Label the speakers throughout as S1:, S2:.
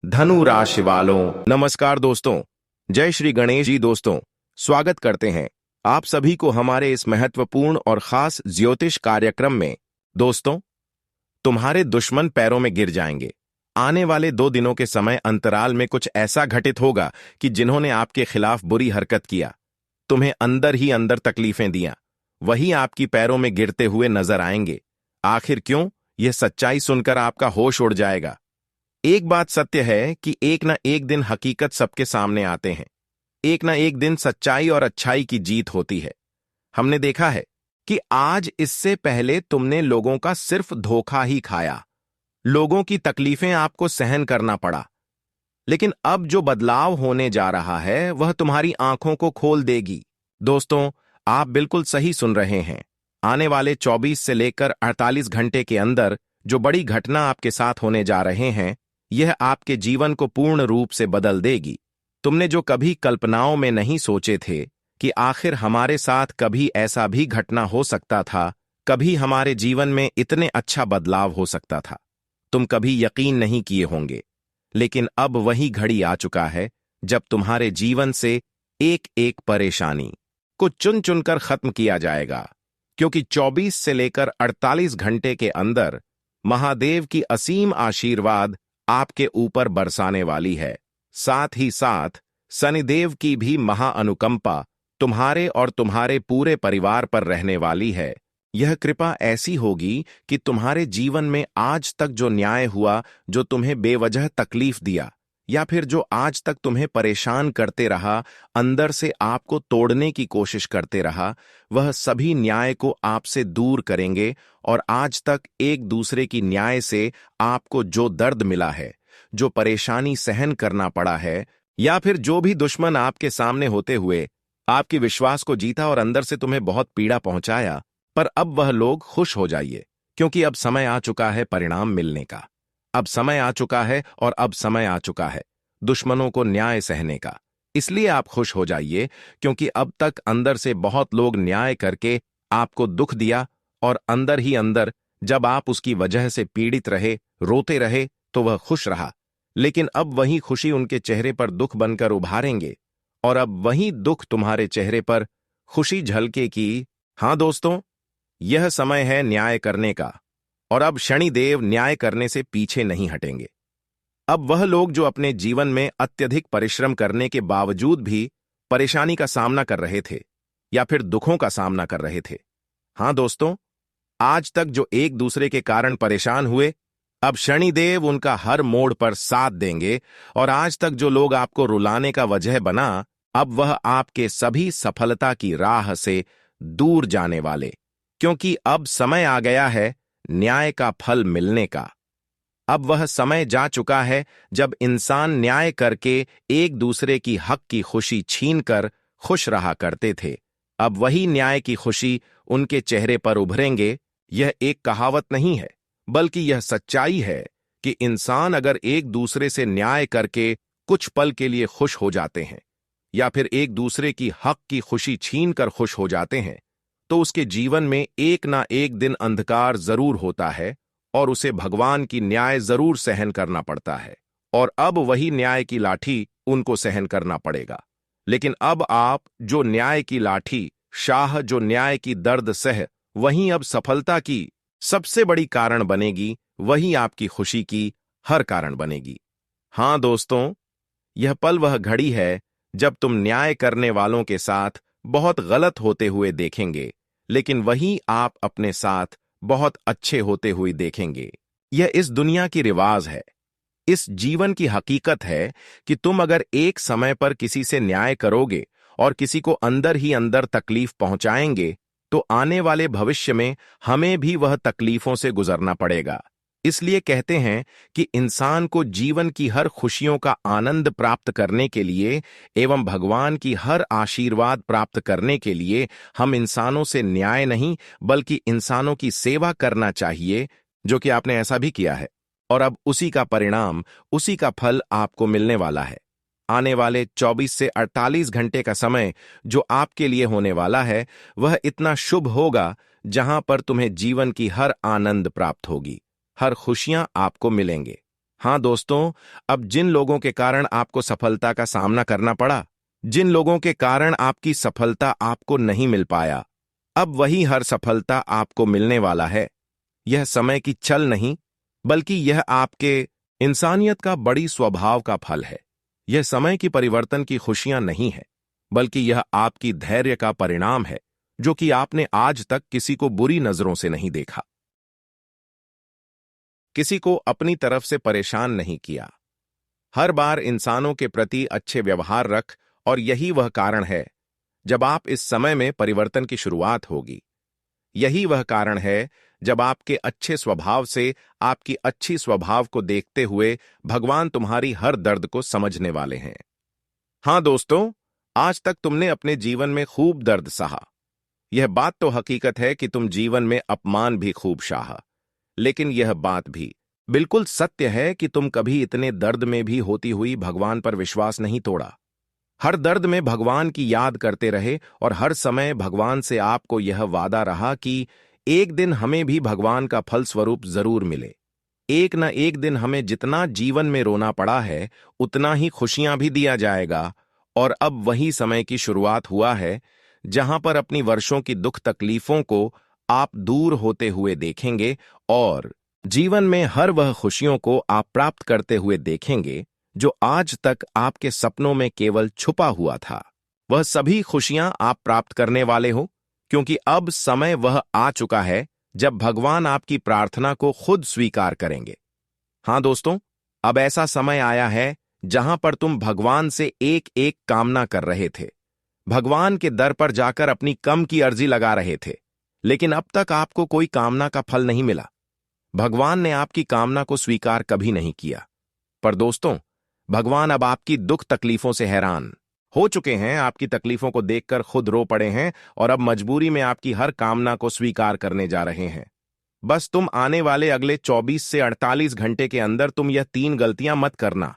S1: धनु राशि वालों, नमस्कार दोस्तों। जय श्री गणेश जी। दोस्तों, स्वागत करते हैं आप सभी को हमारे इस महत्वपूर्ण और खास ज्योतिष कार्यक्रम में। दोस्तों, तुम्हारे दुश्मन पैरों में गिर जाएंगे। आने वाले 2 दिनों के समय अंतराल में कुछ ऐसा घटित होगा कि जिन्होंने आपके खिलाफ बुरी हरकत किया, तुम्हें अंदर ही अंदर तकलीफें दिया, वही आपकी पैरों में गिरते हुए नजर आएंगे। आखिर क्यों? यह सच्चाई सुनकर आपका होश उड़ जाएगा। एक बात सत्य है कि एक न एक दिन हकीकत सबके सामने आते हैं। एक न एक दिन सच्चाई और अच्छाई की जीत होती है। हमने देखा है कि आज इससे पहले तुमने लोगों का सिर्फ धोखा ही खाया, लोगों की तकलीफें आपको सहन करना पड़ा। लेकिन अब जो बदलाव होने जा रहा है वह तुम्हारी आंखों को खोल देगी। दोस्तों, आप बिल्कुल सही सुन रहे हैं। आने वाले 24 से लेकर 48 घंटे के अंदर जो बड़ी घटना आपके साथ होने जा रहे हैं, यह आपके जीवन को पूर्ण रूप से बदल देगी। तुमने जो कभी कल्पनाओं में नहीं सोचे थे कि आखिर हमारे साथ कभी ऐसा भी घटना हो सकता था, कभी हमारे जीवन में इतने अच्छा बदलाव हो सकता था, तुम कभी यकीन नहीं किए होंगे। लेकिन अब वही घड़ी आ चुका है जब तुम्हारे जीवन से एक एक परेशानी को चुन चुनकर खत्म किया जाएगा, क्योंकि 24 से लेकर 48 घंटे के अंदर महादेव की असीम आशीर्वाद आपके ऊपर बरसाने वाली है। साथ ही साथ शनिदेव की भी महाअनुकंपा तुम्हारे और तुम्हारे पूरे परिवार पर रहने वाली है। यह कृपा ऐसी होगी कि तुम्हारे जीवन में आज तक जो न्याय हुआ, जो तुम्हें बेवजह तकलीफ दिया या फिर जो आज तक तुम्हें परेशान करते रहा, अंदर से आपको तोड़ने की कोशिश करते रहा, वह सभी न्याय को आपसे दूर करेंगे। और आज तक एक दूसरे की न्याय से आपको जो दर्द मिला है, जो परेशानी सहन करना पड़ा है, या फिर जो भी दुश्मन आपके सामने होते हुए आपके विश्वास को जीता और अंदर से तुम्हें बहुत पीड़ा पहुंचाया, पर अब वह लोग खुश हो जाइए, क्योंकि अब समय आ चुका है परिणाम मिलने का। अब समय आ चुका है और अब समय आ चुका है दुश्मनों को न्याय सहने का। इसलिए आप खुश हो जाइए, क्योंकि अब तक अंदर से बहुत लोग न्याय करके आपको दुख दिया, और अंदर ही अंदर जब आप उसकी वजह से पीड़ित रहे, रोते रहे, तो वह खुश रहा। लेकिन अब वही खुशी उनके चेहरे पर दुख बनकर उभारेंगे, और अब वही दुख तुम्हारे चेहरे पर खुशी झलकेगी। हाँ दोस्तों, यह समय है न्याय करने का, और अब शनिदेव न्याय करने से पीछे नहीं हटेंगे। अब वह लोग जो अपने जीवन में अत्यधिक परिश्रम करने के बावजूद भी परेशानी का सामना कर रहे थे या फिर दुखों का सामना कर रहे थे, हाँ दोस्तों, आज तक जो एक दूसरे के कारण परेशान हुए, अब शनिदेव उनका हर मोड़ पर साथ देंगे। और आज तक जो लोग आपको रुलाने का वजह बना, अब वह आपके सभी सफलता की राह से दूर जाने वाले, क्योंकि अब समय आ गया है न्याय का फल मिलने का। अब वह समय जा चुका है जब इंसान न्याय करके एक दूसरे की हक की खुशी छीनकर खुश रहा करते थे। अब वही न्याय की खुशी उनके चेहरे पर उभरेंगे। यह एक कहावत नहीं है, बल्कि यह सच्चाई है कि इंसान अगर एक दूसरे से न्याय करके कुछ पल के लिए खुश हो जाते हैं, या फिर एक दूसरे की हक की खुशी छीनकर खुश हो जाते हैं, तो उसके जीवन में एक ना एक दिन अंधकार जरूर होता है और उसे भगवान की न्याय जरूर सहन करना पड़ता है। और अब वही न्याय की लाठी उनको सहन करना पड़ेगा। लेकिन अब आप जो न्याय की लाठी, शाह जो न्याय की दर्द सह, वहीं अब सफलता की सबसे बड़ी कारण बनेगी, वही आपकी खुशी की हर कारण बनेगी। हाँ दोस्तों, यह पल वह घड़ी है जब तुम न्याय करने वालों के साथ बहुत गलत होते हुए देखेंगे, लेकिन वही आप अपने साथ बहुत अच्छे होते हुए देखेंगे। यह इस दुनिया की रिवाज है, इस जीवन की हकीकत है कि तुम अगर एक समय पर किसी से न्याय करोगे और किसी को अंदर ही अंदर तकलीफ पहुंचाएंगे, तो आने वाले भविष्य में हमें भी वह तकलीफों से गुजरना पड़ेगा। इसलिए कहते हैं कि इंसान को जीवन की हर खुशियों का आनंद प्राप्त करने के लिए एवं भगवान की हर आशीर्वाद प्राप्त करने के लिए हम इंसानों से न्याय नहीं, बल्कि इंसानों की सेवा करना चाहिए, जो कि आपने ऐसा भी किया है। और अब उसी का परिणाम, उसी का फल आपको मिलने वाला है। आने वाले 24 से 48 घंटे का समय जो आपके लिए होने वाला है, वह इतना शुभ होगा जहां पर तुम्हें जीवन की हर आनंद प्राप्त होगी, हर खुशियां आपको मिलेंगे। हाँ दोस्तों, अब जिन लोगों के कारण आपको सफलता का सामना करना पड़ा, जिन लोगों के कारण आपकी सफलता आपको नहीं मिल पाया, अब वही हर सफलता आपको मिलने वाला है। यह समय की छल नहीं, बल्कि यह आपके इंसानियत का बड़ी स्वभाव का फल है। यह समय की परिवर्तन की खुशियां नहीं है, बल्कि यह आपकी धैर्य का परिणाम है, जो कि आपने आज तक किसी को बुरी नजरों से नहीं देखा, किसी को अपनी तरफ से परेशान नहीं किया। हर बार इंसानों के प्रति अच्छे व्यवहार रख, और यही वह कारण है जब आप इस समय में परिवर्तन की शुरुआत होगी। यही वह कारण है जब आपके अच्छे स्वभाव से, आपकी अच्छी स्वभाव को देखते हुए भगवान तुम्हारी हर दर्द को समझने वाले हैं। हाँ दोस्तों, आज तक तुमने अपने जीवन में खूब दर्द सहा। यह बात तो हकीकत है कि तुम जीवन में अपमान भी खूब सहा, लेकिन यह बात भी बिल्कुल सत्य है कि तुम कभी इतने दर्द में भी होती हुई भगवान पर विश्वास नहीं तोड़ा। हर दर्द में भगवान की याद करते रहे, और हर समय भगवान से आपको यह वादा रहा कि एक दिन हमें भी भगवान का फल स्वरूप जरूर मिले। एक न एक दिन हमें जितना जीवन में रोना पड़ा है, उतना ही खुशियां भी दिया जाएगा। और अब वही समय की शुरुआत हुआ है जहां पर अपनी वर्षों की दुख तकलीफों को आप दूर होते हुए देखेंगे, और जीवन में हर वह खुशियों को आप प्राप्त करते हुए देखेंगे जो आज तक आपके सपनों में केवल छुपा हुआ था। वह सभी खुशियां आप प्राप्त करने वाले हो, क्योंकि अब समय वह आ चुका है जब भगवान आपकी प्रार्थना को खुद स्वीकार करेंगे। हाँ दोस्तों, अब ऐसा समय आया है जहां पर तुम भगवान से एक एक कामना कर रहे थे, भगवान के दर पर जाकर अपनी कम की अर्जी लगा रहे थे, लेकिन अब तक आपको कोई कामना का फल नहीं मिला। भगवान ने आपकी कामना को स्वीकार कभी नहीं किया। पर दोस्तों, भगवान अब आपकी दुख तकलीफों से हैरान हो चुके हैं, आपकी तकलीफों को देखकर खुद रो पड़े हैं, और अब मजबूरी में आपकी हर कामना को स्वीकार करने जा रहे हैं। बस तुम आने वाले अगले 24 से 48 घंटे के अंदर तुम यह 3 गलतियां मत करना।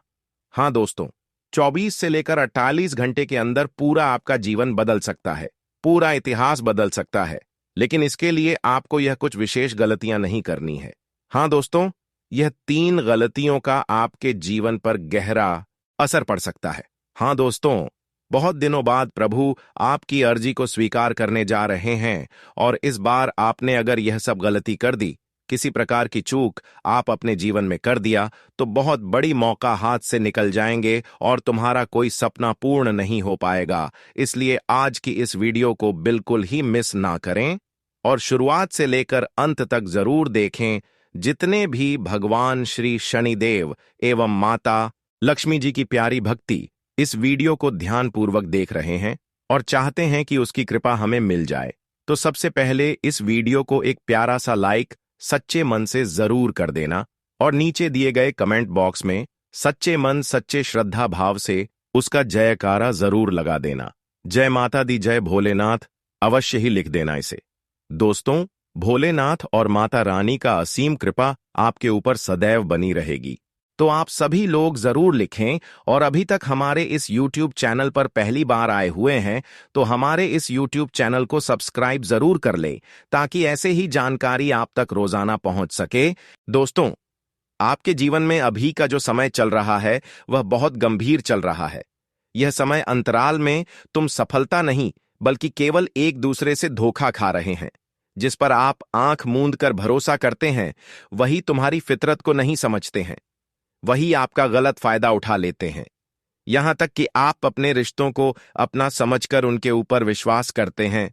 S1: हाँ दोस्तों, 24 से लेकर 48 घंटे के अंदर पूरा आपका जीवन बदल सकता है, पूरा इतिहास बदल सकता है, लेकिन इसके लिए आपको यह कुछ विशेष गलतियां नहीं करनी है। हाँ दोस्तों, यह 3 गलतियों का आपके जीवन पर गहरा असर पड़ सकता है। हाँ दोस्तों, बहुत दिनों बाद प्रभु आपकी अर्जी को स्वीकार करने जा रहे हैं, और इस बार आपने अगर यह सब गलती कर दी, किसी प्रकार की चूक आप अपने जीवन में कर दिया, तो बहुत बड़ी मौका हाथ से निकल जाएंगे और तुम्हारा कोई सपना पूर्ण नहीं हो पाएगा। इसलिए आज की इस वीडियो को बिल्कुल ही मिस ना करें, और शुरुआत से लेकर अंत तक जरूर देखें। जितने भी भगवान श्री शनिदेव एवं माता लक्ष्मी जी की प्यारी भक्ति इस वीडियो को ध्यानपूर्वक देख रहे हैं और चाहते हैं कि उसकी कृपा हमें मिल जाए, तो सबसे पहले इस वीडियो को एक प्यारा सा लाइक सच्चे मन से जरूर कर देना, और नीचे दिए गए कमेंट बॉक्स में सच्चे मन सच्चे श्रद्धा भाव से उसका जयकारा जरूर लगा देना। जय माता दी, जय भोलेनाथ अवश्य ही लिख देना इसे। दोस्तों, भोलेनाथ और माता रानी का असीम कृपा आपके ऊपर सदैव बनी रहेगी। तो आप सभी लोग जरूर लिखें, और अभी तक हमारे इस YouTube चैनल पर पहली बार आए हुए हैं तो हमारे इस YouTube चैनल को सब्सक्राइब जरूर कर ले, ताकि ऐसे ही जानकारी आप तक रोजाना पहुंच सके। दोस्तों, आपके जीवन में अभी का जो समय चल रहा है वह बहुत गंभीर चल रहा है। यह समय अंतराल में तुम सफलता नहीं, बल्कि केवल एक दूसरे से धोखा खा रहे हैं। जिस पर आप आंख मूंद कर भरोसा करते हैं, वही तुम्हारी फितरत को नहीं समझते हैं, वही आपका गलत फायदा उठा लेते हैं। यहां तक कि आप अपने रिश्तों को अपना समझकर उनके ऊपर विश्वास करते हैं,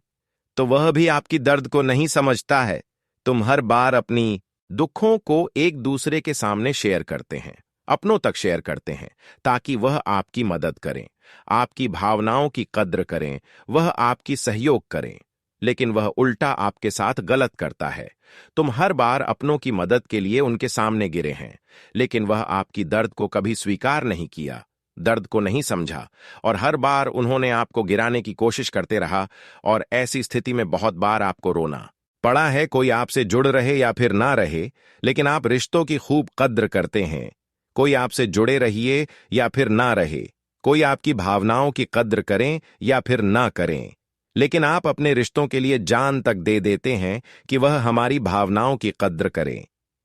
S1: तो वह भी आपकी दर्द को नहीं समझता है। तुम हर बार अपनी दुखों को एक दूसरे के सामने शेयर करते हैं, अपनों तक शेयर करते हैं, ताकि वह आपकी मदद करें, आपकी भावनाओं की कद्र करें, वह आपकी सहयोग करें, लेकिन वह उल्टा आपके साथ गलत करता है। तुम हर बार अपनों की मदद के लिए उनके सामने गिरे हैं, लेकिन वह आपकी दर्द को कभी स्वीकार नहीं किया, दर्द को नहीं समझा, और हर बार उन्होंने आपको गिराने की कोशिश करते रहा। और ऐसी स्थिति में बहुत बार आपको रोना पड़ा है। कोई आपसे जुड़ रहे या फिर ना रहे, लेकिन आप रिश्तों की खूब कद्र करते हैं। कोई आपसे जुड़े रहिए या फिर ना रहे, कोई आपकी भावनाओं की कद्र करें या फिर ना करें, लेकिन आप अपने रिश्तों के लिए जान तक दे देते हैं कि वह हमारी भावनाओं की कद्र करें।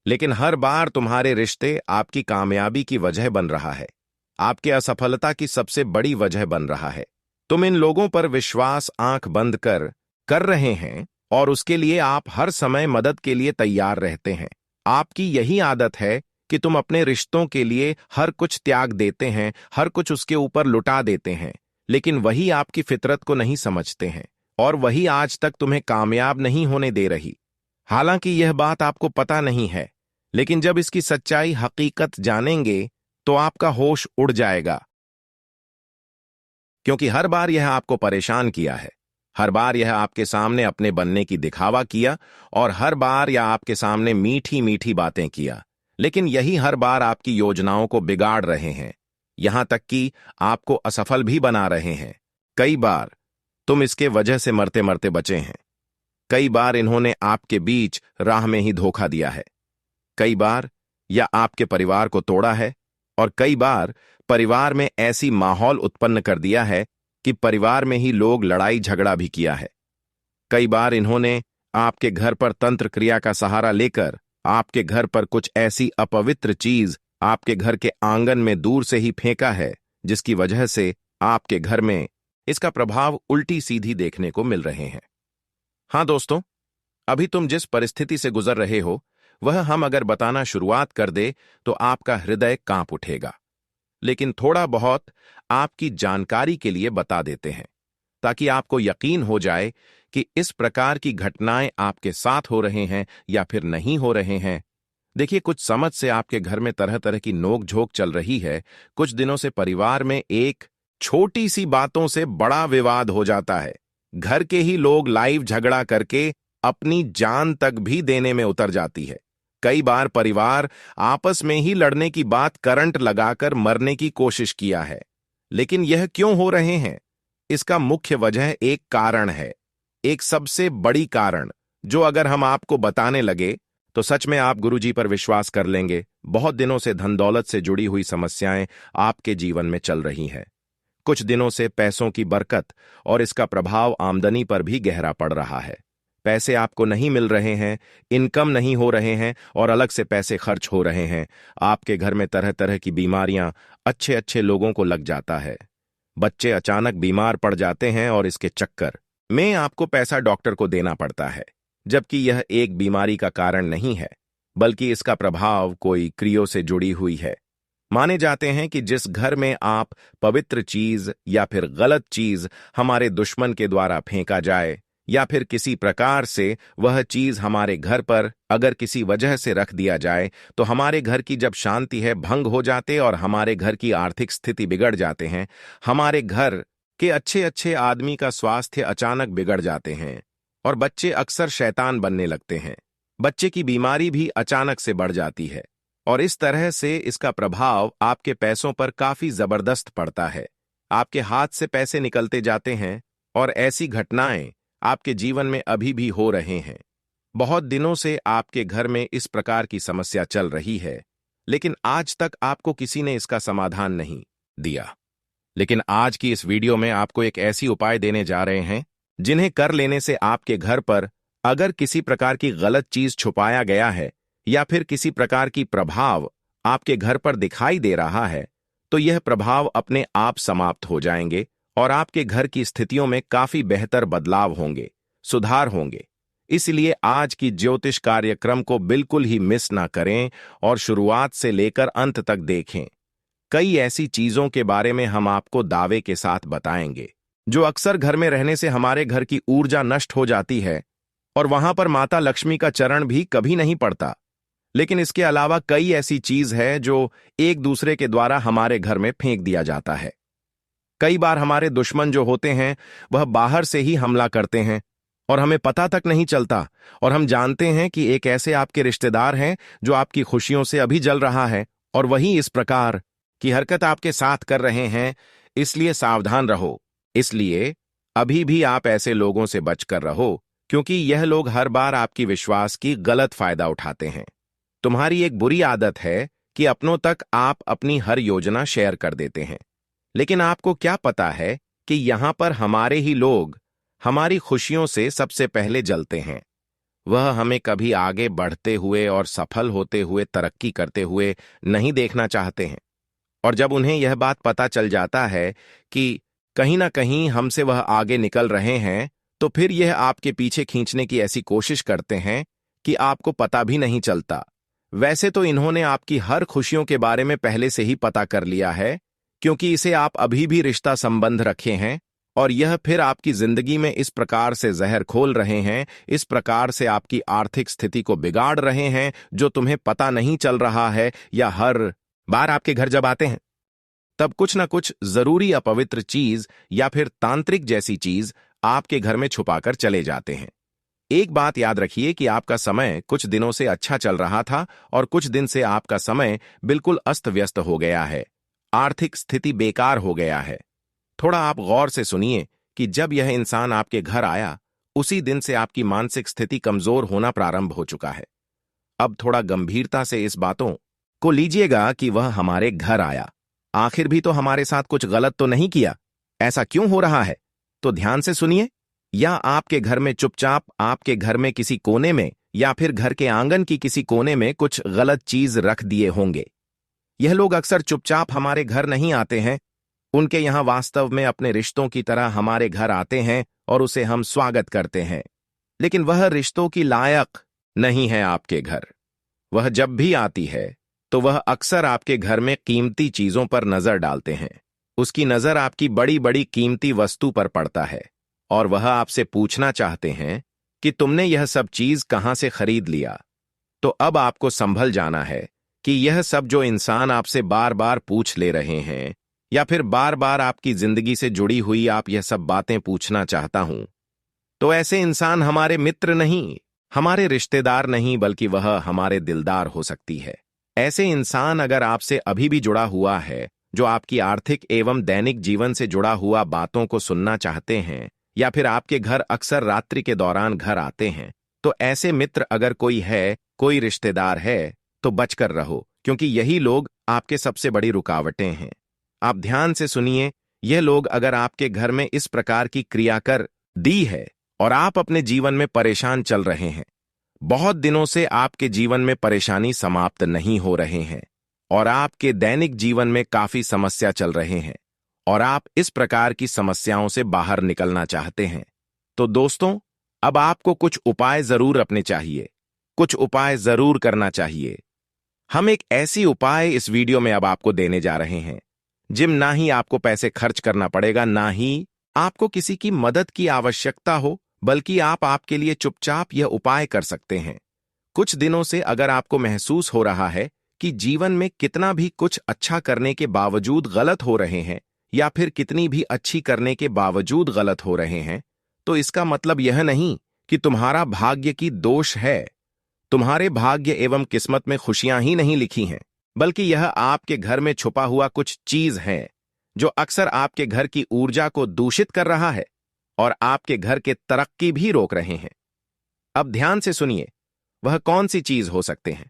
S1: लेकिन हर बार तुम्हारे रिश्ते आपकी कामयाबी की वजह बन रहा है, आपके असफलता की सबसे बड़ी वजह बन रहा है। तुम इन लोगों पर विश्वास आंख बंद कर रहे हैं और उसके लिए आप हर समय मदद के लिए तैयार रहते हैं। आपकी यही आदत है कि तुम अपने रिश्तों के लिए हर कुछ त्याग देते हैं, हर कुछ उसके ऊपर लुटा देते हैं, लेकिन वही आपकी फितरत को नहीं समझते हैं और वही आज तक तुम्हें कामयाब नहीं होने दे रही। हालांकि यह बात आपको पता नहीं है, लेकिन जब इसकी सच्चाई हकीकत जानेंगे तो आपका होश उड़ जाएगा, क्योंकि हर बार यह आपको परेशान किया है, हर बार यह आपके सामने अपने बनने की दिखावा किया और हर बार यह आपके सामने मीठी मीठी बातें किया, लेकिन यही हर बार आपकी योजनाओं को बिगाड़ रहे हैं, यहां तक कि आपको असफल भी बना रहे हैं। कई बार तुम इसके वजह से मरते मरते बचे हैं। कई बार इन्होंने आपके बीच राह में ही धोखा दिया है। कई बार या आपके परिवार को तोड़ा है और कई बार परिवार में ऐसी माहौल उत्पन्न कर दिया है कि परिवार में ही लोग लड़ाई झगड़ा भी किया है। कई बार इन्होंने आपके घर पर तंत्र क्रिया का सहारा लेकर आपके घर पर कुछ ऐसी अपवित्र चीज आपके घर के आंगन में दूर से ही फेंका है, जिसकी वजह से आपके घर में इसका प्रभाव उल्टी सीधी देखने को मिल रहे हैं। हाँ दोस्तों, अभी तुम जिस परिस्थिति से गुजर रहे हो वह हम अगर बताना शुरुआत कर दे तो आपका हृदय कांप उठेगा, लेकिन थोड़ा बहुत आपकी जानकारी के लिए बता देते हैं ताकि आपको यकीन हो जाए कि इस प्रकार की घटनाएं आपके साथ हो रहे हैं या फिर नहीं हो रहे हैं। देखिए, कुछ समझ से आपके घर में तरह तरह की नोक-झोंक चल रही है। कुछ दिनों से परिवार में एक छोटी सी बातों से बड़ा विवाद हो जाता है। घर के ही लोग लाइव झगड़ा करके अपनी जान तक भी देने में उतर जाती है। कई बार परिवार आपस में ही लड़ने की बात करंट लगाकर मरने की कोशिश किया है। लेकिन यह क्यों हो रहे हैं? इसका मुख्य वजह एक कारण है, एक सबसे बड़ी कारण, जो अगर हम आपको बताने लगे तो सच में आप गुरुजी पर विश्वास कर लेंगे। बहुत दिनों से धन दौलत से जुड़ी हुई समस्याएं आपके जीवन में चल रही हैं। कुछ दिनों से पैसों की बरकत और इसका प्रभाव आमदनी पर भी गहरा पड़ रहा है। पैसे आपको नहीं मिल रहे हैं, इनकम नहीं हो रहे हैं और अलग से पैसे खर्च हो रहे हैं। आपके घर में तरह तरह की बीमारियां अच्छे अच्छे लोगों को लग जाता है। बच्चे अचानक बीमार पड़ जाते हैं और इसके चक्कर में आपको पैसा डॉक्टर को देना पड़ता है, जबकि यह एक बीमारी का कारण नहीं है, बल्कि इसका प्रभाव कोई क्रिया से जुड़ी हुई है। माने जाते हैं कि जिस घर में आप पवित्र चीज या फिर गलत चीज हमारे दुश्मन के द्वारा फेंका जाए या फिर किसी प्रकार से वह चीज हमारे घर पर अगर किसी वजह से रख दिया जाए तो हमारे घर की जब शांति है भंग हो जाते और हमारे घर की आर्थिक स्थिति बिगड़ जाते हैं। हमारे घर के अच्छे अच्छे आदमी का स्वास्थ्य अचानक बिगड़ जाते हैं और बच्चे अक्सर शैतान बनने लगते हैं। बच्चे की बीमारी भी अचानक से बढ़ जाती है और इस तरह से इसका प्रभाव आपके पैसों पर काफी जबरदस्त पड़ता है। आपके हाथ से पैसे निकलते जाते हैं और ऐसी घटनाएं आपके जीवन में अभी भी हो रहे हैं। बहुत दिनों से आपके घर में इस प्रकार की समस्या चल रही है, लेकिन आज तक आपको किसी ने इसका समाधान नहीं दिया। लेकिन आज की इस वीडियो में आपको एक ऐसी उपाय देने जा रहे हैं जिन्हें कर लेने से आपके घर पर अगर किसी प्रकार की गलत चीज छुपाया गया है या फिर किसी प्रकार की प्रभाव आपके घर पर दिखाई दे रहा है तो यह प्रभाव अपने आप समाप्त हो जाएंगे और आपके घर की स्थितियों में काफी बेहतर बदलाव होंगे, सुधार होंगे। इसलिए आज की ज्योतिष कार्यक्रम को बिल्कुल ही मिस ना करें और शुरुआत से लेकर अंत तक देखें। कई ऐसी चीजों के बारे में हम आपको दावे के साथ बताएंगे जो अक्सर घर में रहने से हमारे घर की ऊर्जा नष्ट हो जाती है और वहां पर माता लक्ष्मी का चरण भी कभी नहीं पड़ता। लेकिन इसके अलावा कई ऐसी चीज है जो एक दूसरे के द्वारा हमारे घर में फेंक दिया जाता है। कई बार हमारे दुश्मन जो होते हैं वह बाहर से ही हमला करते हैं और हमें पता तक नहीं चलता और हम जानते हैं कि एक ऐसे आपके रिश्तेदार हैं जो आपकी खुशियों से अभी जल रहा है और वही इस प्रकार की हरकत आपके साथ कर रहे हैं। इसलिए सावधान रहो। इसलिए अभी भी आप ऐसे लोगों से बचकर रहो, क्योंकि यह लोग हर बार आपकी विश्वास की गलत फायदा उठाते हैं। तुम्हारी एक बुरी आदत है कि अपनों तक आप अपनी हर योजना शेयर कर देते हैं, लेकिन आपको क्या पता है कि यहां पर हमारे ही लोग हमारी खुशियों से सबसे पहले जलते हैं। वह हमें कभी आगे बढ़ते हुए और सफल होते हुए, तरक्की करते हुए नहीं देखना चाहते हैं। और जब उन्हें यह बात पता चल जाता है कि कहीं ना कहीं हमसे वह आगे निकल रहे हैं, तो फिर यह आपके पीछे खींचने की ऐसी कोशिश करते हैं कि आपको पता भी नहीं चलता। वैसे तो इन्होंने आपकी हर खुशियों के बारे में पहले से ही पता कर लिया है, क्योंकि इसे आप अभी भी रिश्ता संबंध रखे हैं, और यह फिर आपकी जिंदगी में इस प्रकार से जहर खोल रहे हैं, इस प्रकार से आपकी आर्थिक स्थिति को बिगाड़ रहे हैं, जो तुम्हें पता नहीं चल रहा है, या हर बार आपके घर जब आते हैं तब कुछ ना कुछ जरूरी अपवित्र चीज या फिर तांत्रिक जैसी चीज आपके घर में छुपाकर चले जाते हैं। एक बात याद रखिए कि आपका समय कुछ दिनों से अच्छा चल रहा था और कुछ दिन से आपका समय बिल्कुल अस्त व्यस्त हो गया है, आर्थिक स्थिति बेकार हो गया है। थोड़ा आप गौर से सुनिए कि जब यह इंसान आपके घर आया, उसी दिन से आपकी मानसिक स्थिति कमजोर होना प्रारंभ हो चुका है। अब थोड़ा गंभीरता से इस बातों को लीजिएगा कि वह हमारे घर आया, आखिर भी तो हमारे साथ कुछ गलत तो नहीं किया। ऐसा क्यों हो रहा है? तो ध्यान से सुनिए। या आपके घर में चुपचाप आपके घर में किसी कोने में या फिर घर के आंगन की किसी कोने में कुछ गलत चीज रख दिए होंगे। यह लोग अक्सर चुपचाप हमारे घर नहीं आते हैं, उनके यहां वास्तव में अपने रिश्तों की तरह हमारे घर आते हैं और उसे हम स्वागत करते हैं, लेकिन वह रिश्तों की लायक नहीं है आपके घर। वह जब भी आती है तो वह अक्सर आपके घर में कीमती चीजों पर नजर डालते हैं। उसकी नजर आपकी बड़ी बड़ी कीमती वस्तु पर पड़ता है और वह आपसे पूछना चाहते हैं कि तुमने यह सब चीज कहां से खरीद लिया। तो अब आपको संभल जाना है कि यह सब जो इंसान आपसे बार बार पूछ ले रहे हैं, या फिर बार बार आपकी जिंदगी से जुड़ी हुई आप यह सब बातें पूछना चाहता हूं, तो ऐसे इंसान हमारे मित्र नहीं, हमारे रिश्तेदार नहीं, बल्कि वह हमारे दिलदार हो सकती है। ऐसे इंसान अगर आपसे अभी भी जुड़ा हुआ है, जो आपकी आर्थिक एवं दैनिक जीवन से जुड़ा हुआ बातों को सुनना चाहते हैं, या फिर आपके घर अक्सर रात्रि के दौरान घर आते हैं, तो ऐसे मित्र अगर कोई है, कोई रिश्तेदार है, तो बचकर रहो, क्योंकि यही लोग आपके सबसे बड़ी रुकावटें हैं। आप ध्यान से सुनिए, यह लोग अगर आपके घर में इस प्रकार की क्रिया कर दी है और आप अपने जीवन में परेशान चल रहे हैं, बहुत दिनों से आपके जीवन में परेशानी समाप्त नहीं हो रहे हैं और आपके दैनिक जीवन में काफी समस्या चल रहे हैं, और आप इस प्रकार की समस्याओं से बाहर निकलना चाहते हैं, तो दोस्तों अब आपको कुछ उपाय जरूर अपने चाहिए, कुछ उपाय जरूर करना चाहिए। हम एक ऐसी उपाय इस वीडियो में अब आपको देने जा रहे हैं, जिम ना ही आपको पैसे खर्च करना पड़ेगा, ना ही आपको किसी की मदद की आवश्यकता हो, बल्कि आप आपके लिए चुपचाप यह उपाय कर सकते हैं। कुछ दिनों से अगर आपको महसूस हो रहा है कि जीवन में कितना भी कुछ अच्छा करने के बावजूद गलत हो रहे हैं, या फिर कितनी भी अच्छी करने के बावजूद गलत हो रहे हैं, तो इसका मतलब यह नहीं कि तुम्हारा भाग्य की दोष है। तुम्हारे भाग्य एवं किस्मत में खुशियां ही नहीं लिखी हैं, बल्कि यह आपके घर में छुपा हुआ कुछ चीज है, जो अक्सर आपके घर की ऊर्जा को दूषित कर रहा है और आपके घर के तरक्की भी रोक रहे हैं। अब ध्यान से सुनिए, वह कौन सी चीज हो सकते हैं,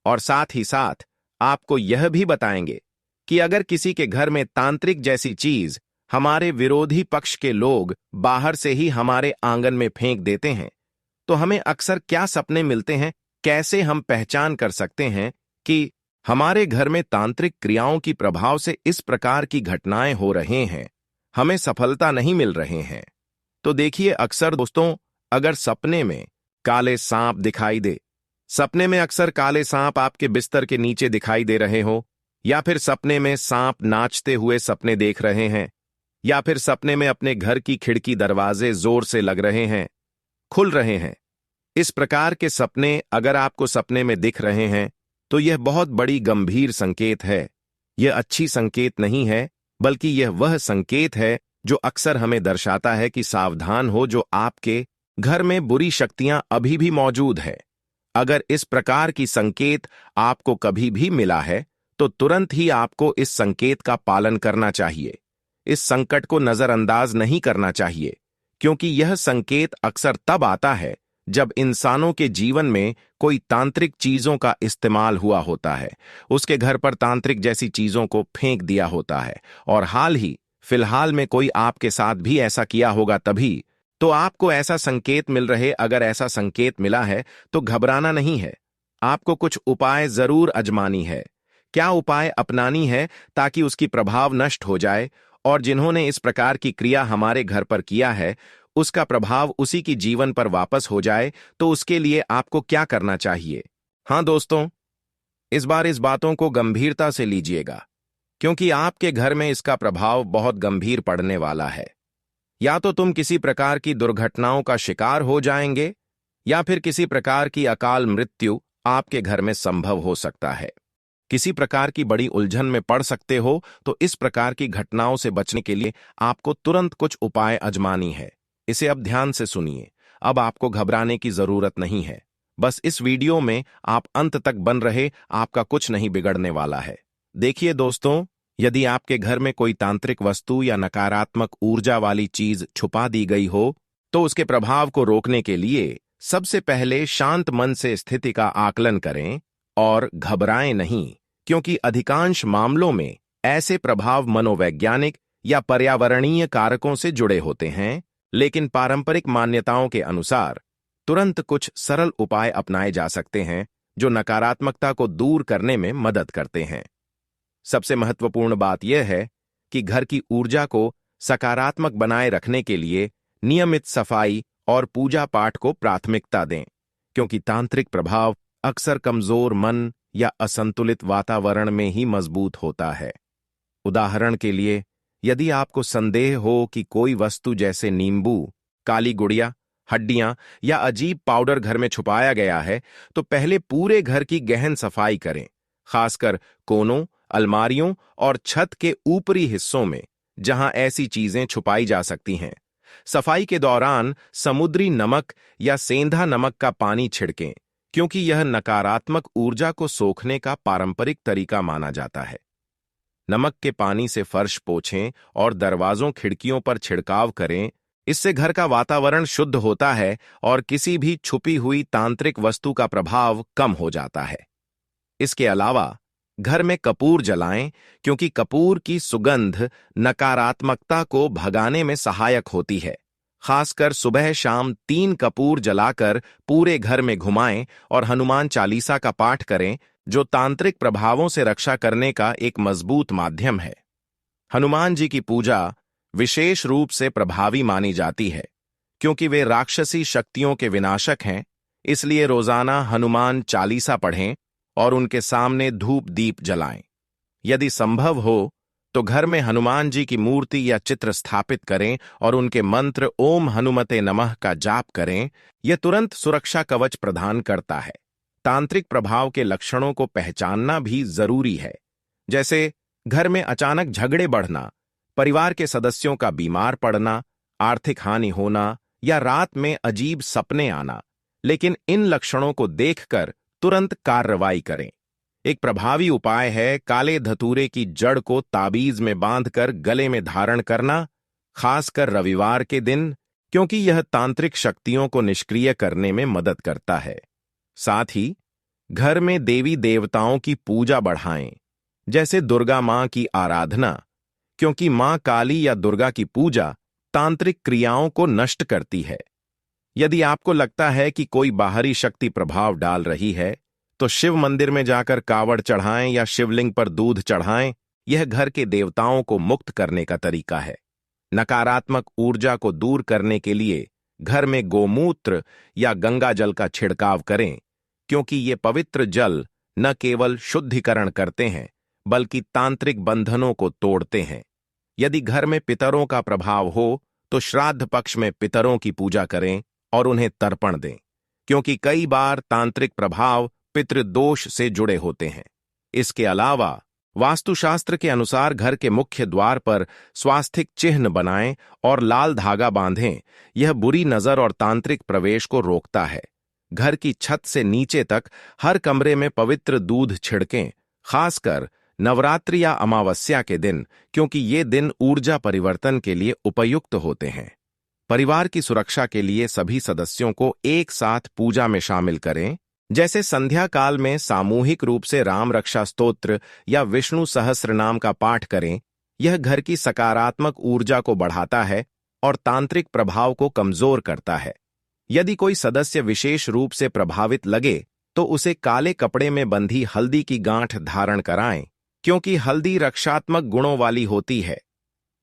S1: और साथ ही साथ आपको यह भी बताएंगे कि अगर किसी के घर में तांत्रिक जैसी चीज हमारे विरोधी पक्ष के लोग बाहर से ही हमारे आंगन में फेंक देते हैं, तो हमें अक्सर क्या सपने मिलते हैं, कैसे हम पहचान कर सकते हैं कि हमारे घर में तांत्रिक क्रियाओं की प्रभाव से इस प्रकार की घटनाएं हो रहे हैं, हमें सफलता नहीं मिल रहे हैं। तो देखिए, अक्सर दोस्तों अगर सपने में काले सांप दिखाई दे, सपने में अक्सर काले सांप आपके बिस्तर के नीचे दिखाई दे रहे हो, या फिर सपने में सांप नाचते हुए सपने देख रहे हैं, या फिर सपने में अपने घर की खिड़की दरवाजे जोर से लग रहे हैं, खुल रहे हैं, इस प्रकार के सपने अगर आपको सपने में दिख रहे हैं, तो यह बहुत बड़ी गंभीर संकेत है। यह अच्छी संकेत नहीं है, बल्कि यह वह संकेत है जो अक्सर हमें दर्शाता है कि सावधान हो, जो आपके घर में बुरी शक्तियां अभी भी मौजूद है। अगर इस प्रकार की संकेत आपको कभी भी मिला है, तो तुरंत ही आपको इस संकेत का पालन करना चाहिए। इस संकट को नजरअंदाज नहीं करना चाहिए, क्योंकि यह संकेत अक्सर तब आता है जब इंसानों के जीवन में कोई तांत्रिक चीजों का इस्तेमाल हुआ होता है, उसके घर पर तांत्रिक जैसी चीजों को फेंक दिया होता है, और फिलहाल में कोई आपके साथ भी ऐसा किया होगा तभी, तो आपको ऐसा संकेत मिल रहे, अगर ऐसा संकेत मिला है तो घबराना नहीं है। आपको कुछ उपाय जरूर आजमानी है। क्या उपाय अपनानी है ताकि उसकी प्रभाव नष्ट हो जाए, और जिन्होंने इस प्रकार की क्रिया हमारे घर पर किया है उसका प्रभाव उसी की जीवन पर वापस हो जाए, तो उसके लिए आपको क्या करना चाहिए? हाँ दोस्तों, इस बार इस बातों को गंभीरता से लीजिएगा, क्योंकि आपके घर में इसका प्रभाव बहुत गंभीर पड़ने वाला है। या तो तुम किसी प्रकार की दुर्घटनाओं का शिकार हो जाएंगे, या फिर किसी प्रकार की अकाल मृत्यु आपके घर में संभव हो सकता है। किसी प्रकार की बड़ी उलझन में पड़ सकते हो, तो इस प्रकार की घटनाओं से बचने के लिए आपको तुरंत कुछ उपाय आजमानी है। इसे अब ध्यान से सुनिए। अब आपको घबराने की जरूरत नहीं है। बस इस वीडियो में आप अंत तक बन रहे, आपका कुछ नहीं बिगड़ने वाला है। देखिए दोस्तों, यदि आपके घर में कोई तांत्रिक वस्तु या नकारात्मक ऊर्जा वाली चीज छुपा दी गई हो, तो उसके प्रभाव को रोकने के लिए सबसे पहले शांत मन से स्थिति का आकलन करें और घबराएं नहीं, क्योंकि अधिकांश मामलों में ऐसे प्रभाव मनोवैज्ञानिक या पर्यावरणीय कारकों से जुड़े होते हैं। लेकिन पारंपरिक मान्यताओं के अनुसार तुरंत कुछ सरल उपाय अपनाए जा सकते हैं जो नकारात्मकता को दूर करने में मदद करते हैं। सबसे महत्वपूर्ण बात यह है कि घर की ऊर्जा को सकारात्मक बनाए रखने के लिए नियमित सफाई और पूजा पाठ को प्राथमिकता दें, क्योंकि तांत्रिक प्रभाव अक्सर कमजोर मन या असंतुलित वातावरण में ही मजबूत होता है। उदाहरण के लिए, यदि आपको संदेह हो कि कोई वस्तु जैसे नींबू, काली गुड़िया, हड्डियां या अजीब पाउडर घर में छुपाया गया है, तो पहले पूरे घर की गहन सफाई करें, खासकर कोनों, अलमारियों और छत के ऊपरी हिस्सों में जहां ऐसी चीजें छुपाई जा सकती हैं। सफाई के दौरान समुद्री नमक या सेंधा नमक का पानी छिड़कें, क्योंकि यह नकारात्मक ऊर्जा को सोखने का पारंपरिक तरीका माना जाता है। नमक के पानी से फर्श पोंछें और दरवाजों खिड़कियों पर छिड़काव करें। इससे घर का वातावरण शुद्ध होता है और किसी भी छुपी हुई तांत्रिक वस्तु का प्रभाव कम हो जाता है। इसके अलावा घर में कपूर जलाएं, क्योंकि कपूर की सुगंध नकारात्मकता को भगाने में सहायक होती है। खासकर सुबह शाम 3 कपूर जलाकर पूरे घर में घुमाएं और हनुमान चालीसा का पाठ करें, जो तांत्रिक प्रभावों से रक्षा करने का एक मजबूत माध्यम है। हनुमान जी की पूजा विशेष रूप से प्रभावी मानी जाती है, क्योंकि वे राक्षसी शक्तियों के विनाशक हैं। इसलिए रोजाना हनुमान चालीसा पढ़ें और उनके सामने धूप दीप जलाएं। यदि संभव हो तो घर में हनुमान जी की मूर्ति या चित्र स्थापित करें और उनके मंत्र ओम हनुमते नमः का जाप करें। यह तुरंत सुरक्षा कवच प्रदान करता है। तांत्रिक प्रभाव के लक्षणों को पहचानना भी जरूरी है, जैसे घर में अचानक झगड़े बढ़ना, परिवार के सदस्यों का बीमार पड़ना, आर्थिक हानि होना या रात में अजीब सपने आना। लेकिन इन लक्षणों को देखकर तुरंत कार्रवाई करें। एक प्रभावी उपाय है काले धतूरे की जड़ को ताबीज में बांधकर गले में धारण करना, खासकर रविवार के दिन, क्योंकि यह तांत्रिक शक्तियों को निष्क्रिय करने में मदद करता है। साथ ही घर में देवी देवताओं की पूजा बढ़ाएं, जैसे दुर्गा मां की आराधना, क्योंकि मां काली या दुर्गा की पूजा तांत्रिक क्रियाओं को नष्ट करती है। यदि आपको लगता है कि कोई बाहरी शक्ति प्रभाव डाल रही है, तो शिव मंदिर में जाकर कावड़ चढ़ाएं या शिवलिंग पर दूध चढ़ाएं। यह घर के देवताओं को मुक्त करने का तरीका है। नकारात्मक ऊर्जा को दूर करने के लिए घर में गोमूत्र या गंगा जल का छिड़काव करें, क्योंकि ये पवित्र जल न केवल शुद्धिकरण करते हैं, बल्कि तांत्रिक बंधनों को तोड़ते हैं। यदि घर में पितरों का प्रभाव हो, तो श्राद्ध पक्ष में पितरों की पूजा करें और उन्हें तर्पण दें, क्योंकि कई बार तांत्रिक प्रभाव पितृदोष से जुड़े होते हैं। इसके अलावा वास्तुशास्त्र के अनुसार घर के मुख्य द्वार पर स्वास्तिक चिन्ह बनाएं और लाल धागा बांधें। यह बुरी नजर और तांत्रिक प्रवेश को रोकता है। घर की छत से नीचे तक हर कमरे में पवित्र दूध छिड़कें, खासकर नवरात्रि या अमावस्या के दिन, क्योंकि ये दिन ऊर्जा परिवर्तन के लिए उपयुक्त होते हैं। परिवार की सुरक्षा के लिए सभी सदस्यों को एक साथ पूजा में शामिल करें, जैसे संध्या काल में सामूहिक रूप से राम रक्षा स्तोत्र या विष्णु सहस्त्र नाम का पाठ करें। यह घर की सकारात्मक ऊर्जा को बढ़ाता है और तांत्रिक प्रभाव को कमजोर करता है। यदि कोई सदस्य विशेष रूप से प्रभावित लगे तो उसे काले कपड़े में बंधी हल्दी की गांठ धारण कराएं, क्योंकि हल्दी रक्षात्मक गुणों वाली होती है।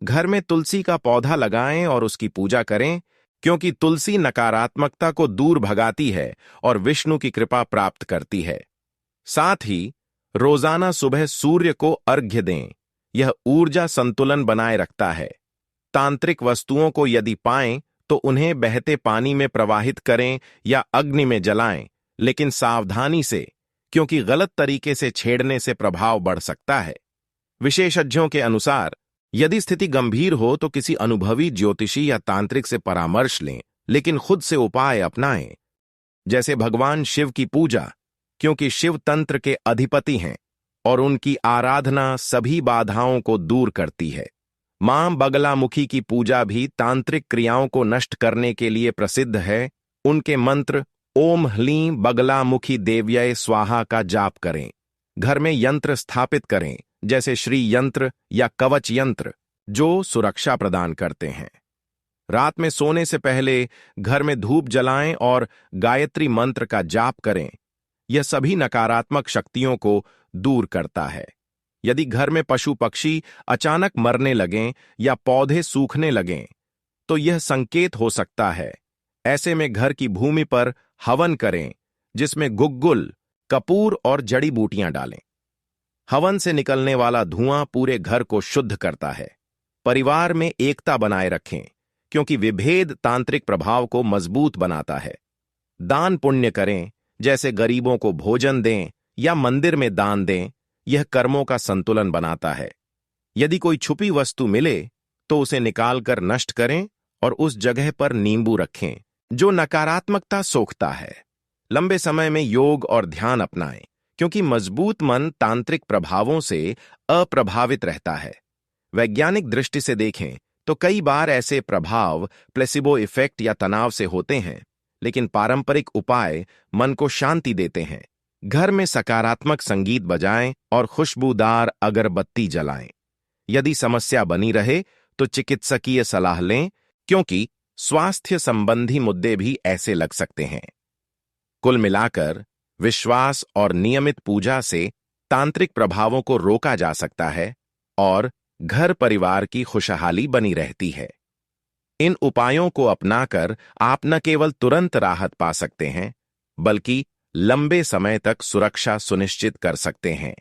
S1: घर में तुलसी का पौधा लगाएं और उसकी पूजा करें, क्योंकि तुलसी नकारात्मकता को दूर भगाती है और विष्णु की कृपा प्राप्त करती है। साथ ही रोजाना सुबह सूर्य को अर्घ्य दें, यह ऊर्जा संतुलन बनाए रखता है। तांत्रिक वस्तुओं को यदि पाएं तो उन्हें बहते पानी में प्रवाहित करें या अग्नि में जलाएं, लेकिन सावधानी से, क्योंकि गलत तरीके से छेड़ने से प्रभाव बढ़ सकता है। विशेषज्ञों के अनुसार यदि स्थिति गंभीर हो तो किसी अनुभवी ज्योतिषी या तांत्रिक से परामर्श लें, लेकिन खुद से उपाय अपनाएं, जैसे भगवान शिव की पूजा, क्योंकि शिव तंत्र के अधिपति हैं और उनकी आराधना सभी बाधाओं को दूर करती है। मां बगलामुखी की पूजा भी तांत्रिक क्रियाओं को नष्ट करने के लिए प्रसिद्ध है। उनके मंत्र ओम ह्लीं बगलामुखी देव्यै स्वाहा का जाप करें। घर में यंत्र स्थापित करें, जैसे श्री यंत्र या कवच यंत्र, जो सुरक्षा प्रदान करते हैं। रात में सोने से पहले घर में धूप जलाएं और गायत्री मंत्र का जाप करें। यह सभी नकारात्मक शक्तियों को दूर करता है। यदि घर में पशु पक्षी अचानक मरने लगें या पौधे सूखने लगें, तो यह संकेत हो सकता है। ऐसे में घर की भूमि पर हवन करें, जिसमें गुग्गुल, कपूर और जड़ी बूटियां डालें। हवन से निकलने वाला धुआं पूरे घर को शुद्ध करता है। परिवार में एकता बनाए रखें, क्योंकि विभेद तांत्रिक प्रभाव को मजबूत बनाता है। दान पुण्य करें, जैसे गरीबों को भोजन दें या मंदिर में दान दें, यह कर्मों का संतुलन बनाता है। यदि कोई छुपी वस्तु मिले तो उसे निकालकर नष्ट करें और उस जगह पर नींबू रखें जो नकारात्मकता सोखता है। लंबे समय में योग और ध्यान अपनाएं, क्योंकि मजबूत मन तांत्रिक प्रभावों से अप्रभावित रहता है। वैज्ञानिक दृष्टि से देखें तो कई बार ऐसे प्रभाव प्लेसिबो इफेक्ट या तनाव से होते हैं, लेकिन पारंपरिक उपाय मन को शांति देते हैं। घर में सकारात्मक संगीत बजाएं और खुशबूदार अगरबत्ती जलाएं। यदि समस्या बनी रहे तो चिकित्सकीय सलाह लें, क्योंकि स्वास्थ्य संबंधी मुद्दे भी ऐसे लग सकते हैं। कुल मिलाकर विश्वास और नियमित पूजा से तांत्रिक प्रभावों को रोका जा सकता है और घर परिवार की खुशहाली बनी रहती है। इन उपायों को अपनाकर आप न केवल तुरंत राहत पा सकते हैं, बल्कि लंबे समय तक सुरक्षा सुनिश्चित कर सकते हैं।